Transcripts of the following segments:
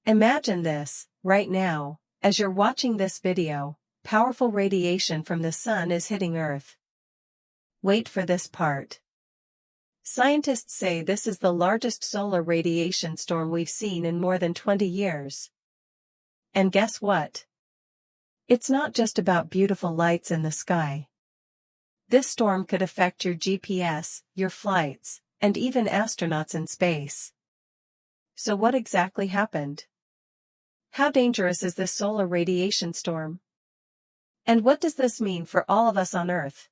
Imagine this, right now, as you're watching this video, powerful radiation from the sun is hitting Earth. Wait for this part. Scientists say this is the largest solar radiation storm we've seen in more than 20 years. And guess what? It's not just about beautiful lights in the sky. This storm could affect your GPS, your flights, and even astronauts in space. So what exactly happened? How dangerous is this solar radiation storm? And what does this mean for all of us on Earth?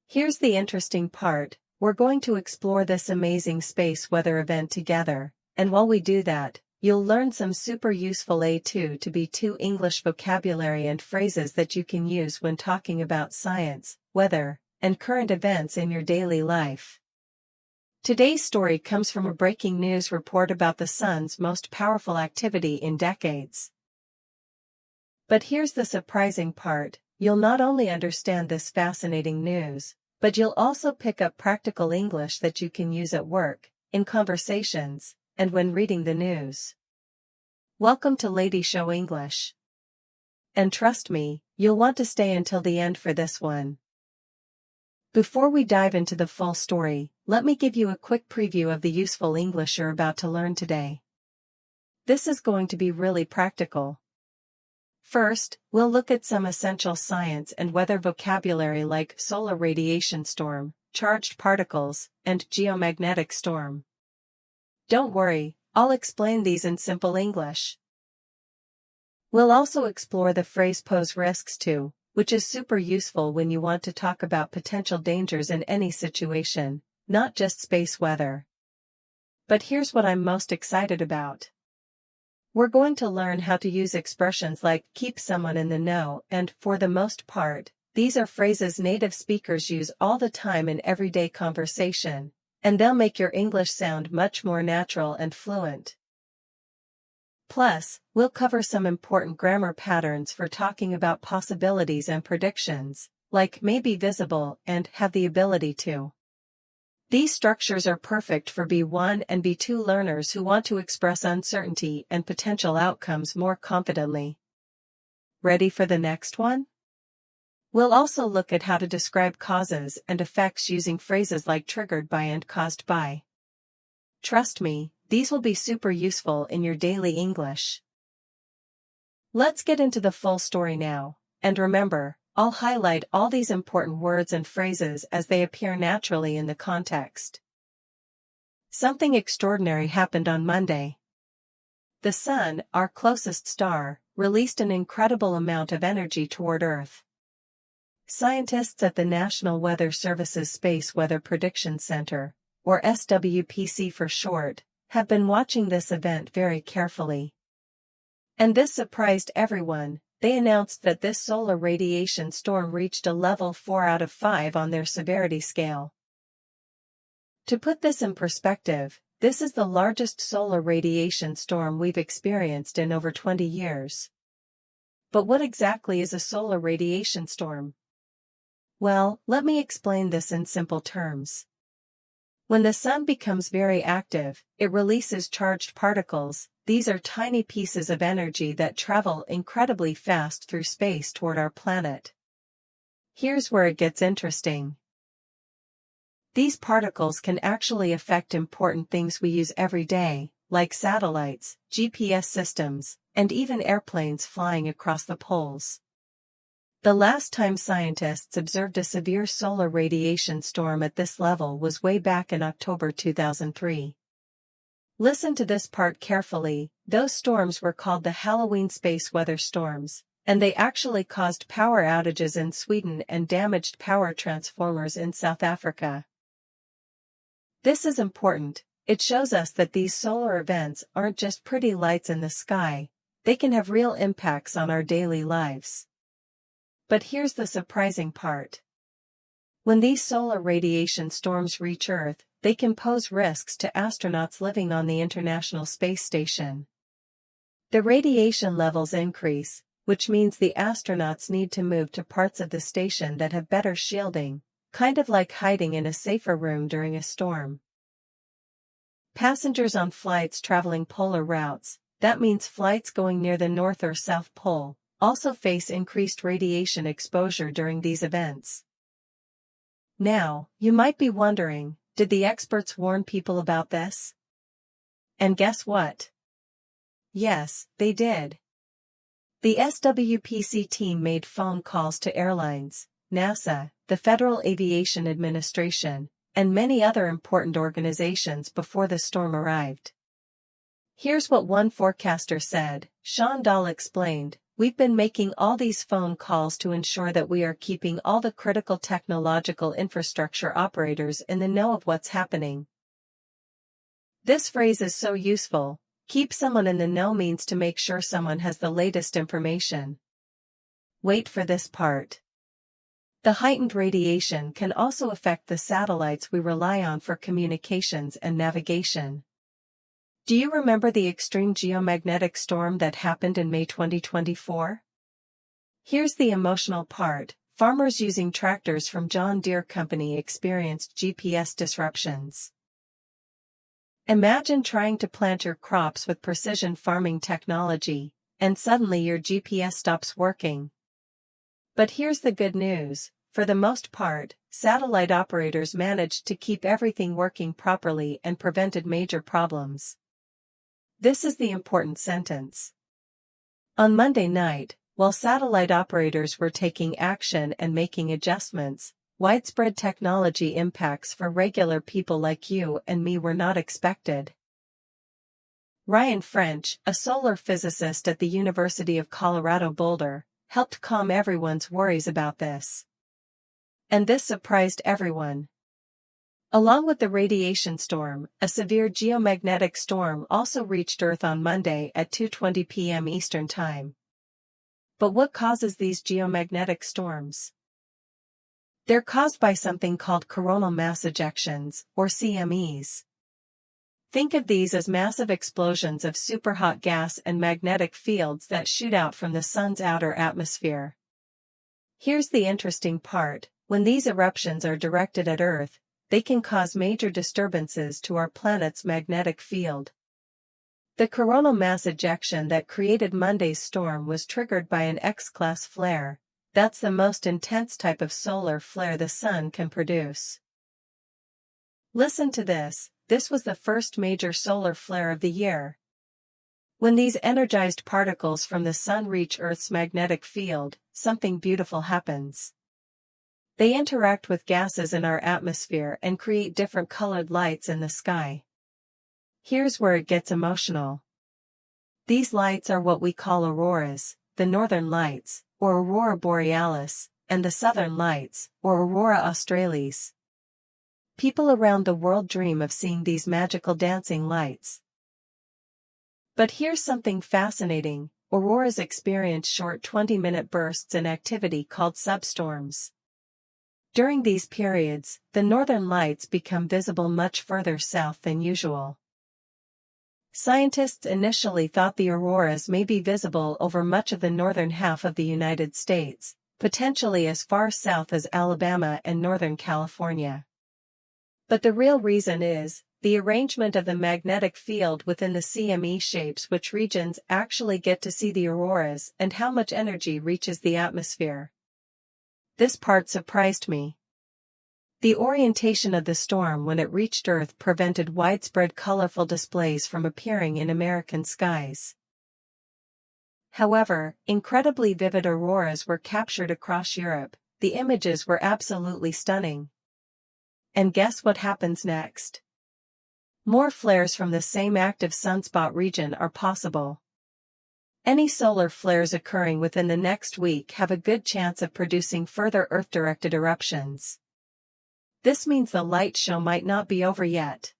Here's the interesting part. We're going to explore this amazing space weather event together, and while we do that, you'll learn some super useful A2-B2 English vocabulary and phrases that you can use when talking about science, weather, and current events in your daily life. Today's story comes from a breaking news report about the sun's most powerful activity in decades. But here's the surprising part, you'll not only understand this fascinating news, but you'll also pick up practical English that you can use at work, in conversations, and when reading the news. Welcome to Lady Show English. And trust me, you'll want to stay until the end for this one. Before we dive into the full story, let me give you a quick preview of the useful English you're about to learn today. This is going to be really practical. First, we'll look at some essential science and weather vocabulary like solar radiation storm, charged particles, and geomagnetic storm. Don't worry, I'll explain these in simple English. We'll also explore the phrase pose risks to, which is super useful when you want to talk about potential dangers in any situation, not just space weather. But here's what I'm most excited about. We're going to learn how to use expressions like keep someone in the know and, for the most part, these are phrases native speakers use all the time in everyday conversation, and they'll make your English sound much more natural and fluent. Plus, we'll cover some important grammar patterns for talking about possibilities and predictions, like may be visible and have the ability to. These structures are perfect for B1 and B2 learners who want to express uncertainty and potential outcomes more confidently. Ready for the next one? We'll also look at how to describe causes and effects using phrases like triggered by and caused by. Trust me, these will be super useful in your daily English. Let's get into the full story now, and remember, I'll highlight all these important words and phrases as they appear naturally in the context. Something extraordinary happened on Monday. The sun, our closest star, released an incredible amount of energy toward Earth. Scientists at the National Weather Service's Space Weather Prediction Center, or SWPC for short, have been watching this event very carefully. And this surprised everyone. They announced that this solar radiation storm reached a level 4 out of 5 on their severity scale. To put this in perspective, this is the largest solar radiation storm we've experienced in over 20 years. But what exactly is a solar radiation storm? Well, let me explain this in simple terms. When the sun becomes very active, it releases charged particles. These are tiny pieces of energy that travel incredibly fast through space toward our planet. Here's where it gets interesting. These particles can actually affect important things we use every day, like satellites, GPS systems, and even airplanes flying across the poles. The last time scientists observed a severe solar radiation storm at this level was way back in October 2003. Listen to this part carefully. Those storms were called the Halloween space weather storms, and they actually caused power outages in Sweden and damaged power transformers in South Africa. This is important. It shows us that these solar events aren't just pretty lights in the sky, they can have real impacts on our daily lives. But here's the surprising part. When these solar radiation storms reach Earth, they can pose risks to astronauts living on the International Space Station. The radiation levels increase, which means the astronauts need to move to parts of the station that have better shielding, kind of like hiding in a safer room during a storm. Passengers on flights traveling polar routes, that means flights going near the North or South Pole, also face increased radiation exposure during these events. Now, you might be wondering, did the experts warn people about this? And guess what? Yes, they did. The SWPC team made phone calls to airlines, NASA, the Federal Aviation Administration, and many other important organizations before the storm arrived. Here's what one forecaster said. Sean Dahl explained, "We've been making all these phone calls to ensure that we are keeping all the critical technological infrastructure operators in the know of what's happening." This phrase is so useful. Keep someone in the know means to make sure someone has the latest information. Wait for this part. The heightened radiation can also affect the satellites we rely on for communications and navigation. Do you remember the extreme geomagnetic storm that happened in May 2024? Here's the emotional part. Farmers using tractors from John Deere Company experienced GPS disruptions. Imagine trying to plant your crops with precision farming technology, and suddenly your GPS stops working. But here's the good news. For the most part, satellite operators managed to keep everything working properly and prevented major problems. This is the important sentence. On Monday night, while satellite operators were taking action and making adjustments, widespread technology impacts for regular people like you and me were not expected. Ryan French, a solar physicist at the University of Colorado Boulder, helped calm everyone's worries about this. And this surprised everyone. Along with the radiation storm, a severe geomagnetic storm also reached Earth on Monday at 2:20 p.m. Eastern Time. But what causes these geomagnetic storms? They're caused by something called coronal mass ejections, or CMEs. Think of these as massive explosions of superhot gas and magnetic fields that shoot out from the sun's outer atmosphere. Here's the interesting part. When these eruptions are directed at Earth, they can cause major disturbances to our planet's magnetic field. The coronal mass ejection that created Monday's storm was triggered by an X-class flare. That's the most intense type of solar flare the sun can produce. Listen to this. This was the first major solar flare of the year. When these energized particles from the sun reach Earth's magnetic field, something beautiful happens. They interact with gases in our atmosphere and create different colored lights in the sky. Here's where it gets emotional. These lights are what we call auroras, the northern lights, or aurora borealis, and the southern lights, or aurora australis. People around the world dream of seeing these magical dancing lights. But here's something fascinating. Auroras experience short 20-minute bursts in activity called substorms. During these periods, the northern lights become visible much further south than usual. Scientists initially thought the auroras may be visible over much of the northern half of the United States, potentially as far south as Alabama and northern California. But the real reason is the arrangement of the magnetic field within the CME shapes which regions actually get to see the auroras and how much energy reaches the atmosphere. This part surprised me. The orientation of the storm when it reached Earth prevented widespread colorful displays from appearing in American skies. However, incredibly vivid auroras were captured across Europe. The images were absolutely stunning. And guess what happens next? More flares from the same active sunspot region are possible. Any solar flares occurring within the next week have a good chance of producing further Earth-directed eruptions. This means the light show might not be over yet.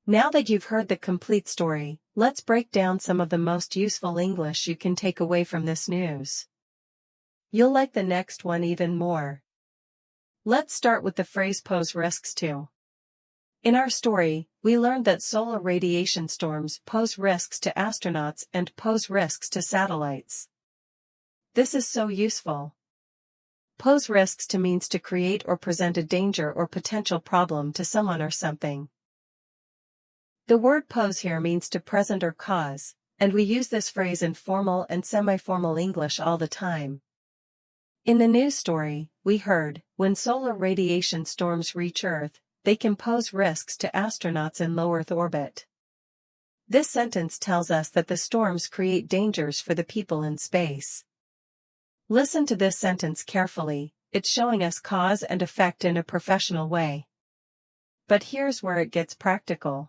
Now that you've heard the complete story, let's break down some of the most useful English you can take away from this news. You'll like the next one even more. Let's start with the phrase pose risks to. In our story, we learned that solar radiation storms pose risks to astronauts and pose risks to satellites. This is so useful. Pose risks to means to create or present a danger or potential problem to someone or something. The word pose here means to present or cause, and we use this phrase in formal and semi-formal English all the time. In the news story, we heard, when solar radiation storms reach Earth, they can pose risks to astronauts in low Earth orbit. This sentence tells us that the storms create dangers for the people in space. Listen to this sentence carefully, it's showing us cause and effect in a professional way. But here's where it gets practical.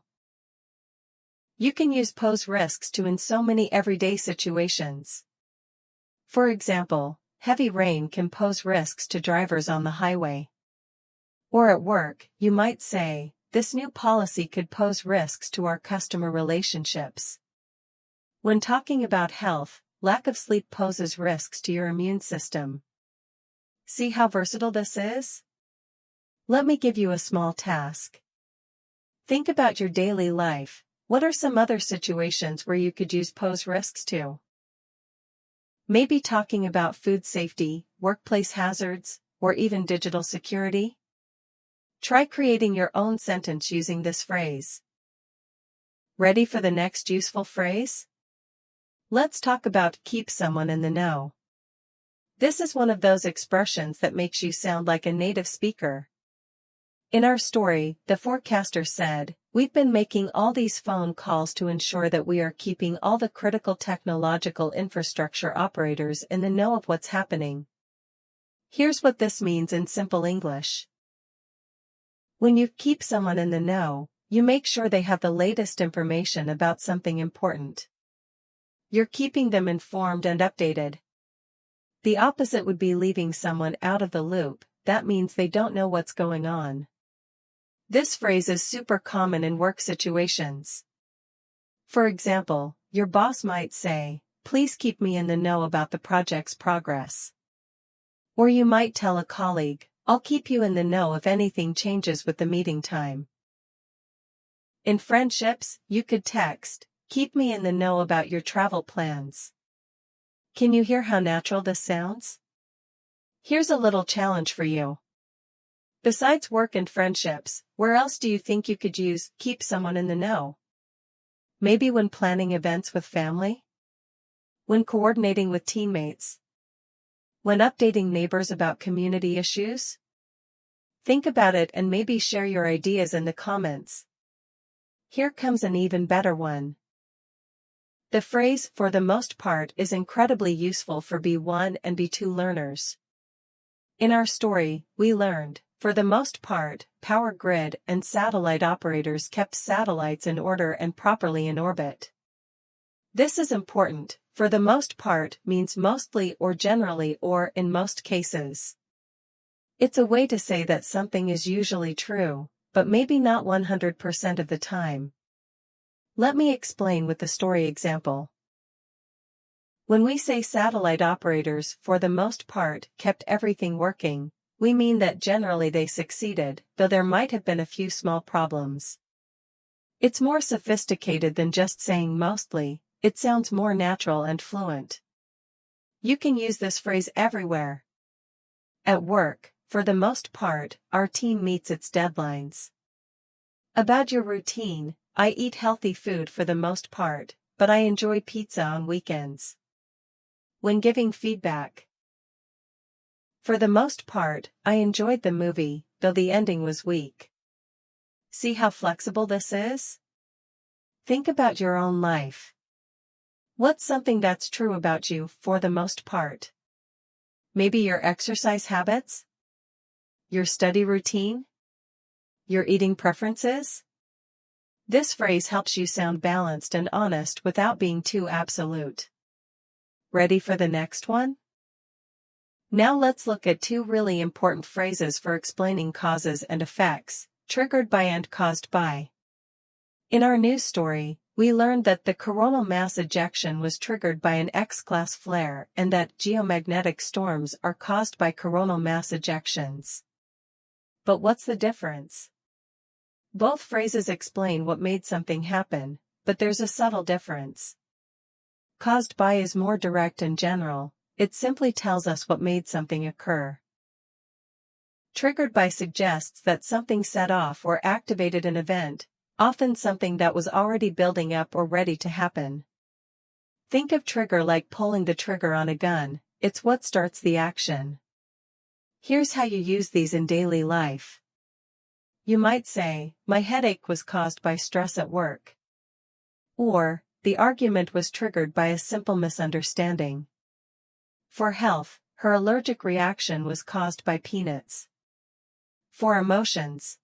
You can use pose risks to in so many everyday situations. For example, heavy rain can pose risks to drivers on the highway. Or at work, you might say, this new policy could pose risks to our customer relationships. When talking about health, lack of sleep poses risks to your immune system. See how versatile this is? Let me give you a small task. Think about your daily life. What are some other situations where you could use pose risks to? Maybe talking about food safety, workplace hazards, or even digital security? Try creating your own sentence using this phrase. Ready for the next useful phrase? Let's talk about keep someone in the know. This is one of those expressions that makes you sound like a native speaker. In our story, the forecaster said, "We've been making all these phone calls to ensure that we are keeping all the critical technological infrastructure operators in the know of what's happening." Here's what this means in simple English. When you keep someone in the know, you make sure they have the latest information about something important. You're keeping them informed and updated. The opposite would be leaving someone out of the loop. That means they don't know what's going on. This phrase is super common in work situations. For example, your boss might say, "Please keep me in the know about the project's progress." Or you might tell a colleague, "I'll keep you in the know if anything changes with the meeting time." In friendships, you could text, "Keep me in the know about your travel plans." Can you hear how natural this sounds? Here's a little challenge for you. Besides work and friendships, where else do you think you could use keep someone in the know? Maybe when planning events with family? When coordinating with teammates? When updating neighbors about community issues? Think about it and maybe share your ideas in the comments. Here comes an even better one. The phrase "for the most part" is incredibly useful for B1 and B2 learners. In our story, we learned, for the most part, power grid and satellite operators kept satellites in order and properly in orbit. This is important. For the most part means mostly or generally or in most cases. It's a way to say that something is usually true, but maybe not 100% of the time. Let me explain with the story example. When we say satellite operators for the most part kept everything working, we mean that generally they succeeded, though there might have been a few small problems. It's more sophisticated than just saying mostly. It sounds more natural and fluent. You can use this phrase everywhere. At work, for the most part, our team meets its deadlines. About your routine, I eat healthy food for the most part, but I enjoy pizza on weekends. When giving feedback. For the most part, I enjoyed the movie, though the ending was weak. See how flexible this is? Think about your own life. What's something that's true about you for the most part? Maybe your exercise habits? Your study routine? Your eating preferences? This phrase helps you sound balanced and honest without being too absolute. Ready for the next one? Now let's look at two really important phrases for explaining causes and effects, triggered by and caused by. In our news story, we learned that the coronal mass ejection was triggered by an X-class flare and that geomagnetic storms are caused by coronal mass ejections. But what's the difference? Both phrases explain what made something happen, but there's a subtle difference. Caused by is more direct and general, it simply tells us what made something occur. Triggered by suggests that something set off or activated an event, often something that was already building up or ready to happen. Think of trigger like pulling the trigger on a gun, it's what starts the action. Here's how you use these in daily life. You might say, my headache was caused by stress at work. Or, the argument was triggered by a simple misunderstanding. For health, her allergic reaction was caused by peanuts. For emotions,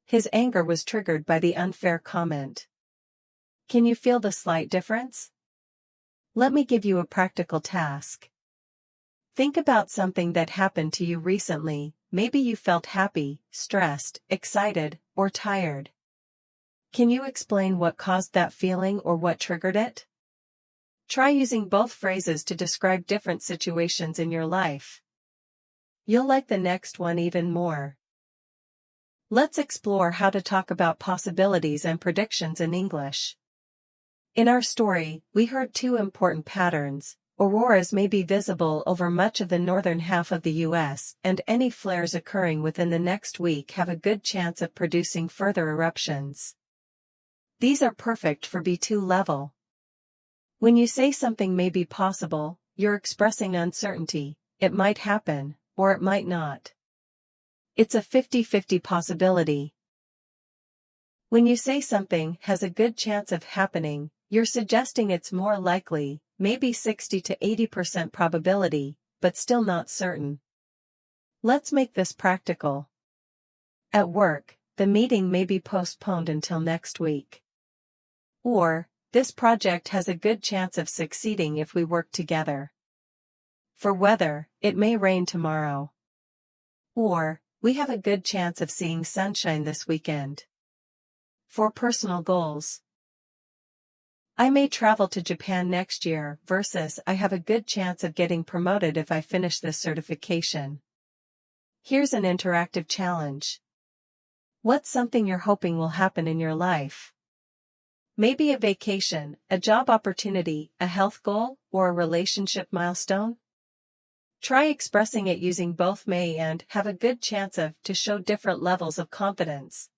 his anger was triggered by the unfair comment. Can you feel the slight difference? Let me give you a practical task. Think about something that happened to you recently. Maybe you felt happy, stressed, excited, or tired. Can you explain what caused that feeling or what triggered it? Try using both phrases to describe different situations in your life. You'll like the next one even more. Let's explore how to talk about possibilities and predictions in English. In our story, we heard two important patterns. Auroras may be visible over much of the northern half of the U.S., and any flares occurring within the next week have a good chance of producing further eruptions. These are perfect for B2 level. When you say something may be possible, you're expressing uncertainty. It might happen, or it might not. It's a 50-50 possibility. When you say something has a good chance of happening, you're suggesting it's more likely, maybe 60 to 80% probability, but still not certain. Let's make this practical. At work, the meeting may be postponed until next week. Or, this project has a good chance of succeeding if we work together. For weather, it may rain tomorrow. Or, we have a good chance of seeing sunshine this weekend. For personal goals, I may travel to Japan next year versus I have a good chance of getting promoted if I finish this certification. Here's an interactive challenge. What's something you're hoping will happen in your life? Maybe a vacation, a job opportunity, a health goal, or a relationship milestone? Try expressing it using both may and have a good chance of to show different levels of confidence.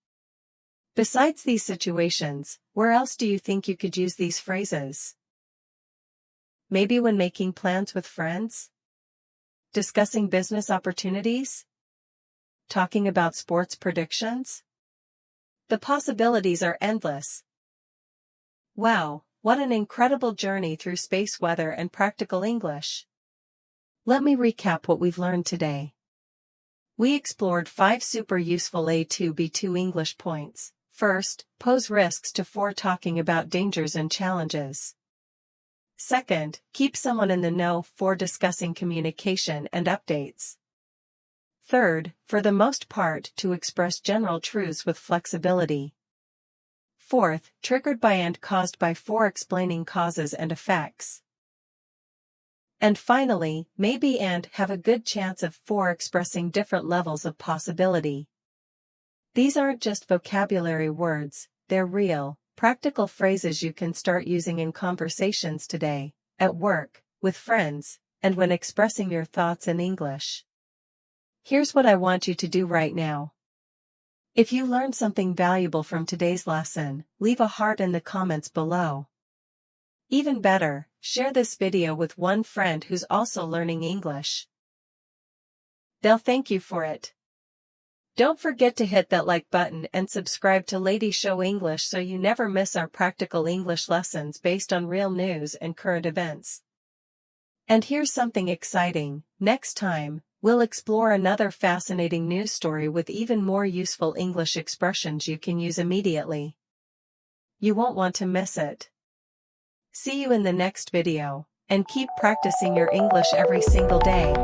Besides these situations, where else do you think you could use these phrases? Maybe when making plans with friends? Discussing business opportunities? Talking about sports predictions? The possibilities are endless. Wow, what an incredible journey through space weather and practical English. Let me recap what we've learned today. We explored 5 super useful A2-B2 English points. First, pose risks to for talking about dangers and challenges. Second, keep someone in the know for discussing communication and updates. Third, for the most part, to express general truths with flexibility. Fourth, triggered by and caused by for explaining causes and effects. And finally, maybe and have a good chance of for expressing different levels of possibility. These aren't just vocabulary words, they're real, practical phrases you can start using in conversations today, at work, with friends, and when expressing your thoughts in English. Here's what I want you to do right now. If you learned something valuable from today's lesson, leave a heart in the comments below. Even better, share this video with one friend who's also learning English. They'll thank you for it. Don't forget to hit that like button and subscribe to Lady Show English so you never miss our practical English lessons based on real news and current events. And here's something exciting. Next time, we'll explore another fascinating news story with even more useful English expressions you can use immediately. You won't want to miss it. See you in the next video, and keep practicing your English every single day.